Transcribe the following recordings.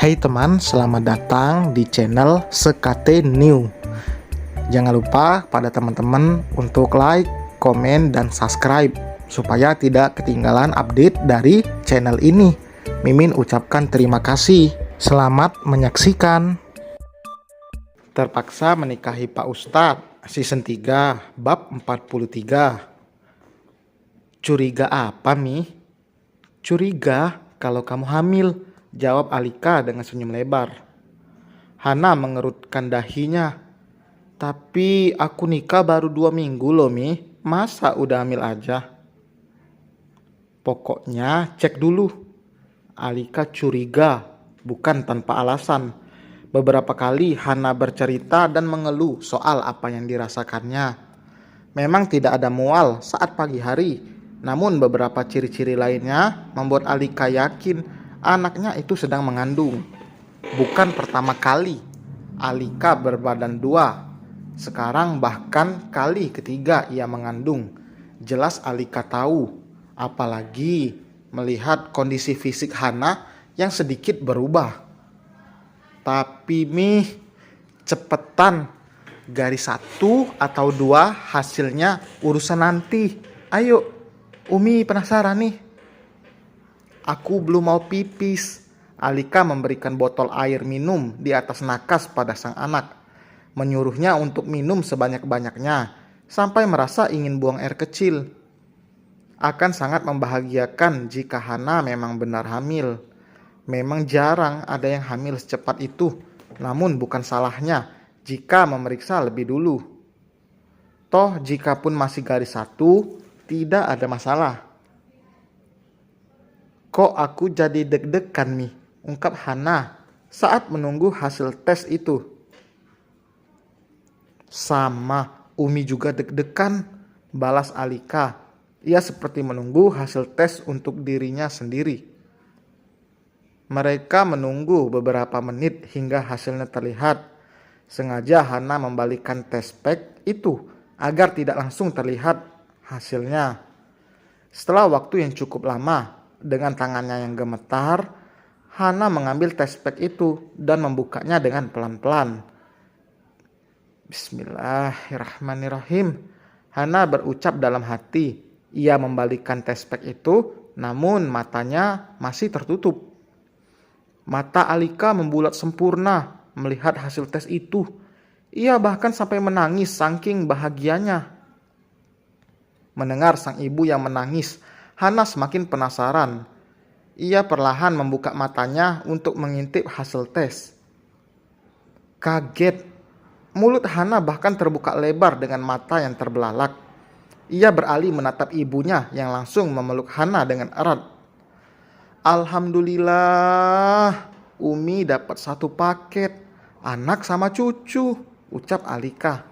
Hai teman, selamat datang di channel Sekate New. Jangan lupa pada teman-teman untuk like, komen, dan subscribe supaya tidak ketinggalan update dari channel ini. Mimin ucapkan terima kasih. Selamat menyaksikan. Terpaksa menikahi Pak Ustadz, season 3, bab 43. Curiga apa, Mi? Curiga kalau kamu hamil, jawab Alika dengan senyum lebar. Hana mengerutkan dahinya. Tapi aku nikah baru 2 minggu loh, Mi. Masa udah hamil aja? Pokoknya cek dulu. Alika curiga, bukan tanpa alasan. Beberapa kali Hana bercerita dan mengeluh soal apa yang dirasakannya. Memang tidak ada mual saat pagi hari, namun beberapa ciri-ciri lainnya membuat Alika yakin anaknya itu sedang mengandung. Bukan pertama kali Alika berbadan 2, sekarang bahkan kali ketiga ia mengandung. Jelas Alika tahu, apalagi melihat kondisi fisik Hana yang sedikit berubah. Tapi Mi, cepetan, garis 1 atau 2 hasilnya urusan nanti. Ayo, Umi penasaran nih. Aku belum mau pipis. Alika memberikan botol air minum di atas nakas pada sang anak. Menyuruhnya untuk minum sebanyak-banyaknya sampai merasa ingin buang air kecil. Akan sangat membahagiakan jika Hana memang benar hamil. Memang jarang ada yang hamil secepat itu. Namun bukan salahnya jika memeriksa lebih dulu. Toh jika pun masih garis 1, tidak ada masalah. Kok aku jadi deg-degan nih, ungkap Hana saat menunggu hasil tes itu. Sama, Umi juga deg-degan, balas Alika. Ia seperti menunggu hasil tes untuk dirinya sendiri. Mereka menunggu beberapa menit hingga hasilnya terlihat. Sengaja Hana membalikkan test pack itu agar tidak langsung terlihat hasilnya. Setelah waktu yang cukup lama, dengan tangannya yang gemetar, Hana mengambil test pack itu dan membukanya dengan pelan-pelan. Bismillahirrahmanirrahim. Hana berucap dalam hati. Ia membalikkan test pack itu, namun matanya masih tertutup. Mata Alika membulat sempurna melihat hasil tes itu. Ia bahkan sampai menangis saking bahagianya. Mendengar sang ibu yang menangis, Hana semakin penasaran. Ia perlahan membuka matanya untuk mengintip hasil tes. Kaget, mulut Hana bahkan terbuka lebar dengan mata yang terbelalak. Ia beralih menatap ibunya yang langsung memeluk Hana dengan erat. Alhamdulillah, Umi dapat 1 paket, anak sama cucu, ucap Alika.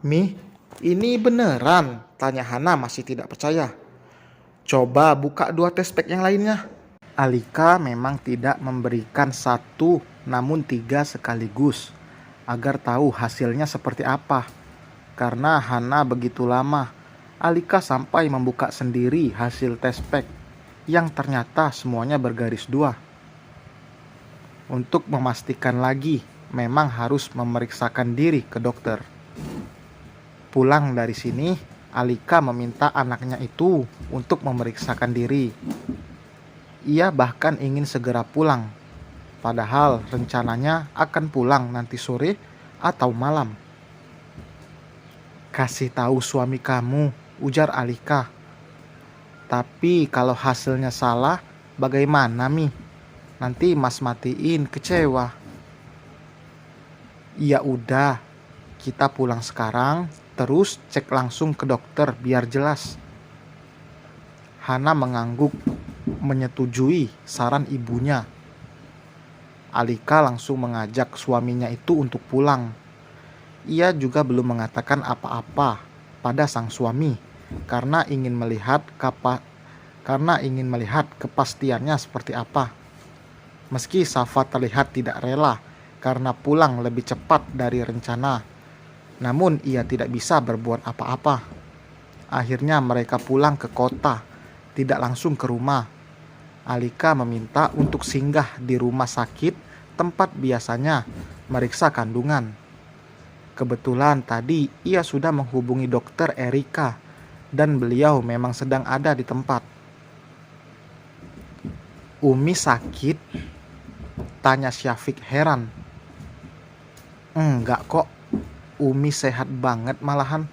Mi, ini beneran? Tanya Hana masih tidak percaya. Coba buka 2 test pack yang lainnya. Alika memang tidak memberikan 1, namun 3 sekaligus, agar tahu hasilnya seperti apa. Karena Hana begitu lama, Alika sampai membuka sendiri hasil test pack, yang ternyata semuanya bergaris 2. Untuk memastikan lagi, memang harus memeriksakan diri ke dokter. Pulang dari sini, Alika meminta anaknya itu untuk memeriksakan diri. Ia bahkan ingin segera pulang, padahal rencananya akan pulang nanti sore atau malam. Kasih tahu suami kamu, ujar Alika. Tapi kalau hasilnya salah, bagaimana Mi? Nanti Mas matiin, kecewa. Ya udah, kita pulang sekarang. Terus cek langsung ke dokter biar jelas. Hana mengangguk, menyetujui saran ibunya. Alika langsung mengajak suaminya itu untuk pulang. Ia juga belum mengatakan apa-apa pada sang suami karena ingin melihat kepastiannya seperti apa. Meski Safa terlihat tidak rela karena pulang lebih cepat dari rencana, namun ia tidak bisa berbuat apa-apa. Akhirnya mereka pulang ke kota, tidak langsung ke rumah. Alika meminta untuk singgah di rumah sakit tempat biasanya meriksa kandungan. Kebetulan tadi ia sudah menghubungi dokter Erika dan beliau memang sedang ada di tempat. "Umi sakit?" tanya Syafiq heran. "Enggak kok, Umi sehat banget malahan.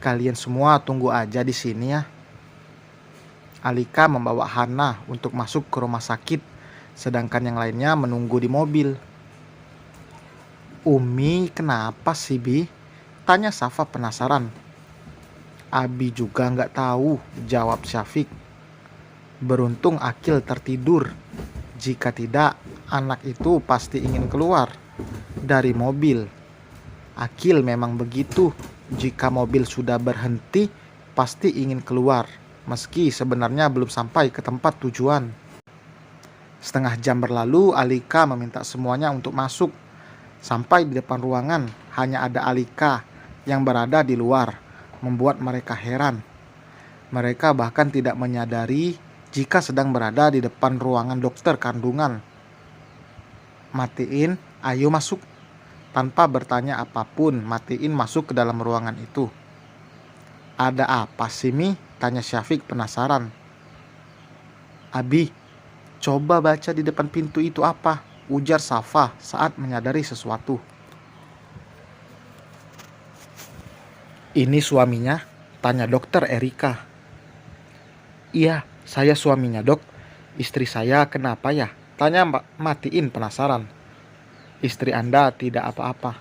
Kalian semua tunggu aja di sini ya." Alika membawa Hana untuk masuk ke rumah sakit, sedangkan yang lainnya menunggu di mobil. "Umi kenapa sih, Bi?" tanya Safa penasaran. "Abi juga nggak tahu," jawab Syafiq. "Beruntung Akil tertidur. Jika tidak, anak itu pasti ingin keluar dari mobil. Akil memang begitu. Jika mobil sudah berhenti, pasti ingin keluar, meski sebenarnya belum sampai ke tempat tujuan." Setengah jam berlalu, Alika meminta semuanya untuk masuk. Sampai di depan ruangan, hanya ada Alika yang berada di luar, membuat mereka heran. Mereka bahkan tidak menyadari jika sedang berada di depan ruangan dokter kandungan. "Matiin, ayo masuk." Tanpa bertanya apapun, Matiin masuk ke dalam ruangan itu. "Ada apa sih, Mi?" tanya Syafiq penasaran. "Abi, coba baca di depan pintu itu apa?" ujar Safa saat menyadari sesuatu. "Ini suaminya?" tanya dokter Erika. "Iya, saya suaminya, Dok. Istri saya kenapa ya?" tanya Matiin penasaran. "Istri Anda tidak apa-apa.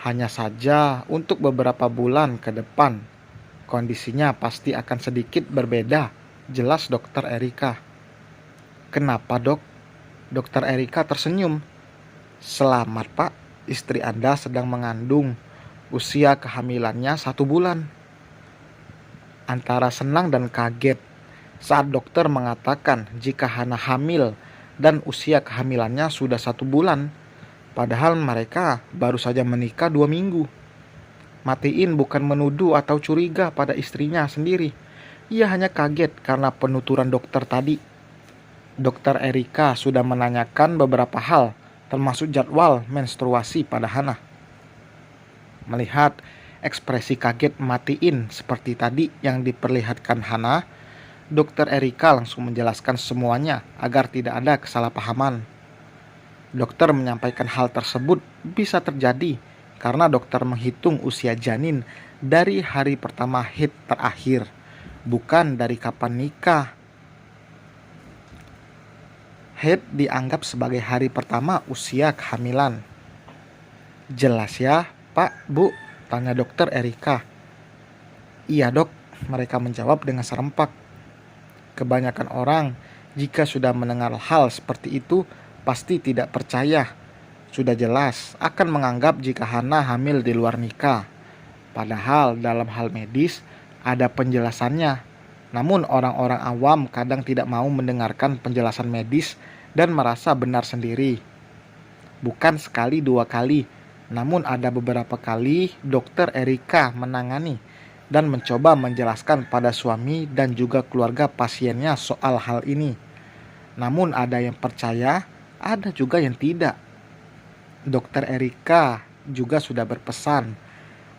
Hanya saja untuk beberapa bulan ke depan, kondisinya pasti akan sedikit berbeda," jelas dokter Erika. "Kenapa, Dok?" Dokter Erika tersenyum. "Selamat, Pak. Istri Anda sedang mengandung. Usia kehamilannya 1 bulan." Antara senang dan kaget saat dokter mengatakan jika Hana hamil dan usia kehamilannya sudah 1 bulan. Padahal mereka baru saja menikah 2 minggu. Matiin bukan menuduh atau curiga pada istrinya sendiri. Ia hanya kaget karena penuturan dokter tadi. Dokter Erika sudah menanyakan beberapa hal, termasuk jadwal menstruasi pada Hana. Melihat ekspresi kaget Matiin seperti tadi yang diperlihatkan Hana, dokter Erika langsung menjelaskan semuanya agar tidak ada kesalahpahaman. Dokter menyampaikan hal tersebut bisa terjadi karena dokter menghitung usia janin dari hari pertama haid terakhir, bukan dari kapan nikah. Haid dianggap sebagai hari pertama usia kehamilan. "Jelas ya, Pak, Bu?" tanya dokter Erika. "Iya, Dok," mereka menjawab dengan serempak. Kebanyakan orang jika sudah mendengar hal seperti itu pasti tidak percaya. Sudah jelas akan menganggap jika Hana hamil di luar nikah. Padahal dalam hal medis ada penjelasannya. Namun orang-orang awam kadang tidak mau mendengarkan penjelasan medis dan merasa benar sendiri. Bukan sekali 2 kali, namun ada beberapa kali dokter Erika menangani dan mencoba menjelaskan pada suami dan juga keluarga pasiennya soal hal ini. Namun ada yang percaya, ada juga yang tidak. Dokter Erika juga sudah berpesan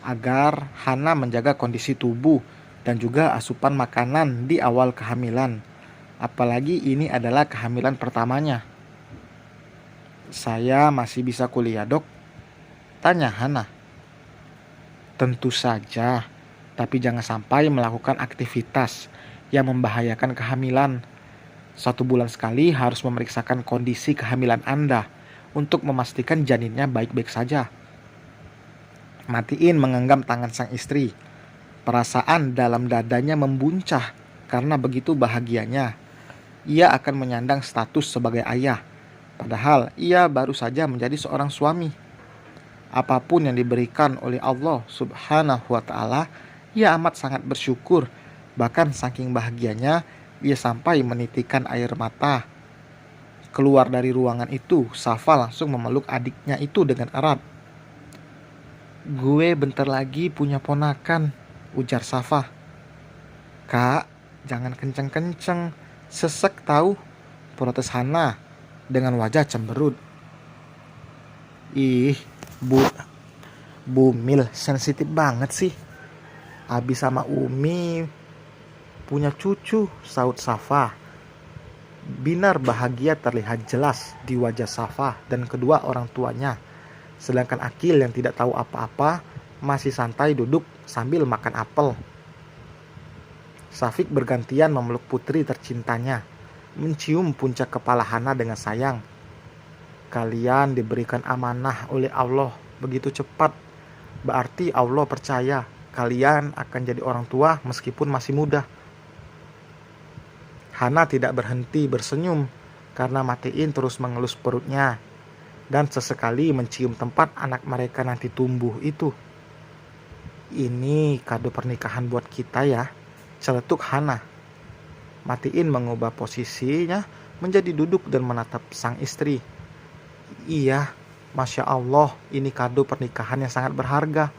agar Hana menjaga kondisi tubuh dan juga asupan makanan di awal kehamilan. Apalagi ini adalah kehamilan pertamanya. "Saya masih bisa kuliah, Dok?" tanya Hana. "Tentu saja, tapi jangan sampai melakukan aktivitas yang membahayakan kehamilan. 1 bulan sekali harus memeriksakan kondisi kehamilan Anda untuk memastikan janinnya baik-baik saja." Matiin menggenggam tangan sang istri. Perasaan dalam dadanya membuncah karena begitu bahagianya. Ia akan menyandang status sebagai ayah, padahal ia baru saja menjadi seorang suami. Apapun yang diberikan oleh Allah Subhanahu wa Ta'ala, ia amat sangat bersyukur. Bahkan saking bahagianya, ia sampai menitikkan air mata. Keluar dari ruangan itu, Safa langsung memeluk adiknya itu dengan erat. "Gue bentar lagi punya ponakan," ujar Safa. "Kak, jangan kenceng-kenceng, Sesek tahu, protes Hana dengan wajah cemberut. Ih, Bu Bumil sensitif banget sih. Abi sama Umi punya cucu, saut Safa. Binar bahagia terlihat jelas di wajah Safa dan kedua orang tuanya. Sedangkan Akil yang tidak tahu apa-apa masih santai duduk sambil makan apel. Safik bergantian memeluk putri tercintanya, mencium puncak kepala Hana dengan sayang. Kalian diberikan amanah oleh Allah begitu cepat. Berarti Allah percaya kalian akan jadi orang tua meskipun masih muda. Hana tidak berhenti bersenyum karena Matiin terus mengelus perutnya dan sesekali mencium tempat anak mereka nanti tumbuh itu. Ini kado pernikahan buat kita ya, celetuk Hana. Matiin mengubah posisinya menjadi duduk dan menatap sang istri. Iya, Masya Allah, ini kado pernikahan yang sangat berharga.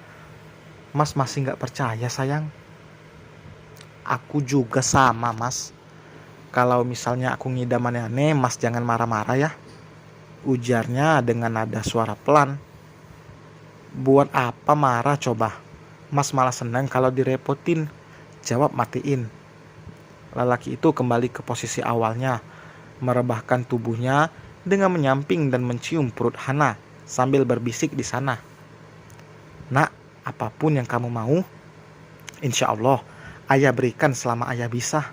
Mas masih gak percaya sayang? Aku juga sama mas. Kalau misalnya aku ngidam aneh-aneh, mas jangan marah-marah ya. Ujarnya dengan nada suara pelan. Buat apa marah coba? Mas malah senang kalau direpotin, jawab Matiin. Lelaki itu kembali ke posisi awalnya, merebahkan tubuhnya dengan menyamping dan mencium perut Hana sambil berbisik di sana. Nak, apapun yang kamu mau, insya Allah ayah berikan selama ayah bisa.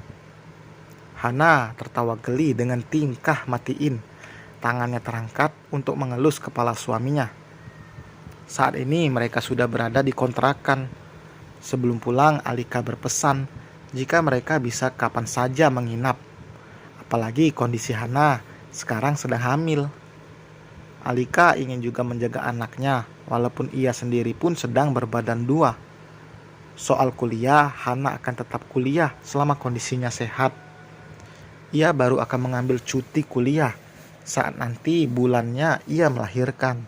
Hana tertawa geli dengan tingkah Matiin. Tangannya terangkat untuk mengelus kepala suaminya. Saat ini mereka sudah berada di kontrakan. Sebelum pulang, Alika berpesan jika mereka bisa kapan saja menginap. Apalagi kondisi Hana sekarang sedang hamil. Alika ingin juga menjaga anaknya, walaupun ia sendiri pun sedang berbadan dua. Soal kuliah, Hana akan tetap kuliah selama kondisinya sehat. Ia baru akan mengambil cuti kuliah saat nanti bulannya ia melahirkan.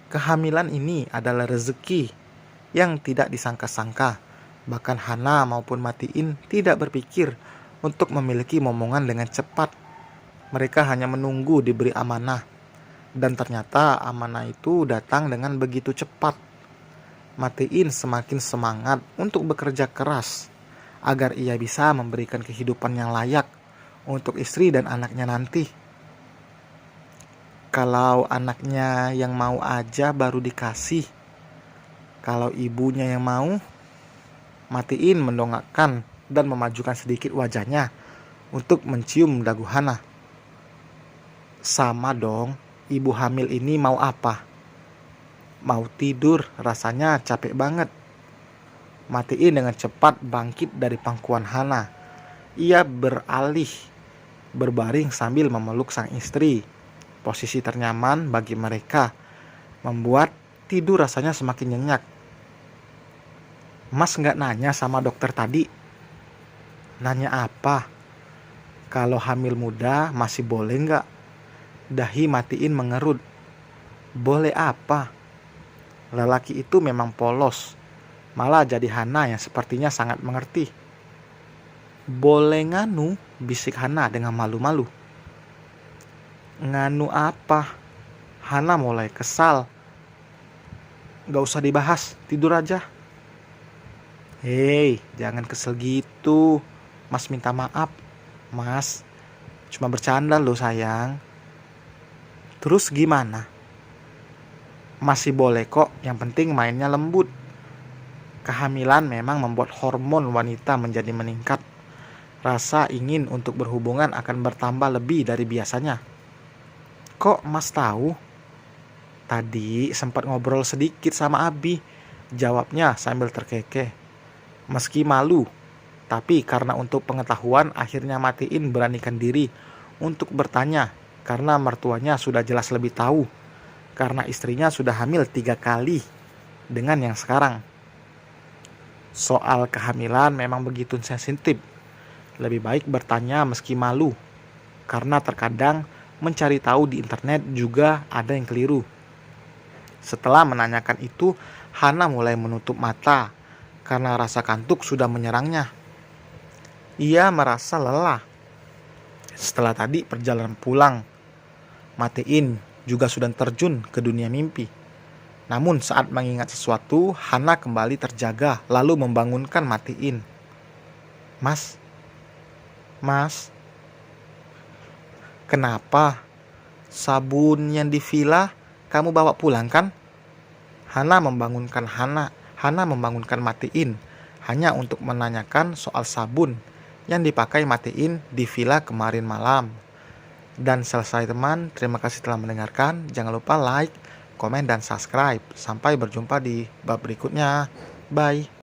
Kehamilan ini adalah rezeki yang tidak disangka-sangka. Bahkan Hana maupun Matiin tidak berpikir untuk memiliki momongan dengan cepat. Mereka hanya menunggu diberi amanah. Dan ternyata amanah itu datang dengan begitu cepat. Matiin semakin semangat untuk bekerja keras agar ia bisa memberikan kehidupan yang layak untuk istri dan anaknya nanti. Kalau anaknya yang mau aja baru dikasih. Kalau ibunya yang mau, Matiin mendongakkan dan memajukan sedikit wajahnya untuk mencium dagu Hana. Sama dong, ibu hamil ini mau apa? Mau tidur, rasanya capek banget. Matiin dengan cepat bangkit dari pangkuan Hana. Ia beralih berbaring sambil memeluk sang istri. Posisi ternyaman bagi mereka membuat tidur rasanya semakin nyenyak. Mas gak nanya sama dokter tadi? Nanya apa? Kalau hamil muda masih boleh gak? Dahi Matiin mengerut. Boleh apa? Lelaki itu memang polos. Malah jadi Hana yang sepertinya sangat mengerti. Boleh nganu, bisik Hana dengan malu-malu. Nganu apa? Hana mulai kesal. Gak usah dibahas, tidur aja. Hei, jangan kesel gitu. Mas minta maaf. Mas, cuma bercanda loh sayang. Terus gimana? Masih boleh kok, yang penting mainnya lembut. Kehamilan memang membuat hormon wanita menjadi meningkat. Rasa ingin untuk berhubungan akan bertambah lebih dari biasanya. Kok mas tahu? Tadi sempat ngobrol sedikit sama Abi, jawabnya sambil terkekeh. Meski malu, tapi karena untuk pengetahuan akhirnya Matiin beranikan diri untuk bertanya karena mertuanya sudah jelas lebih tahu. Karena istrinya sudah hamil 3 kali dengan yang sekarang. Soal kehamilan memang begitu sensitif. Lebih baik bertanya meski malu. Karena terkadang mencari tahu di internet juga ada yang keliru. Setelah menanyakan itu, Hana mulai menutup mata karena rasa kantuk sudah menyerangnya. Ia merasa lelah setelah tadi perjalanan pulang. Matiin juga sudah terjun ke dunia mimpi. Namun saat mengingat sesuatu, Hana kembali terjaga lalu membangunkan Matiin. Mas, mas, kenapa? Sabun yang di villa kamu bawa pulang kan? Hana membangunkan Matiin hanya untuk menanyakan soal sabun yang dipakai Matiin di villa kemarin malam. Dan selesai teman, terima kasih telah mendengarkan. Jangan lupa like, komen, dan subscribe. Sampai berjumpa di bab berikutnya. Bye.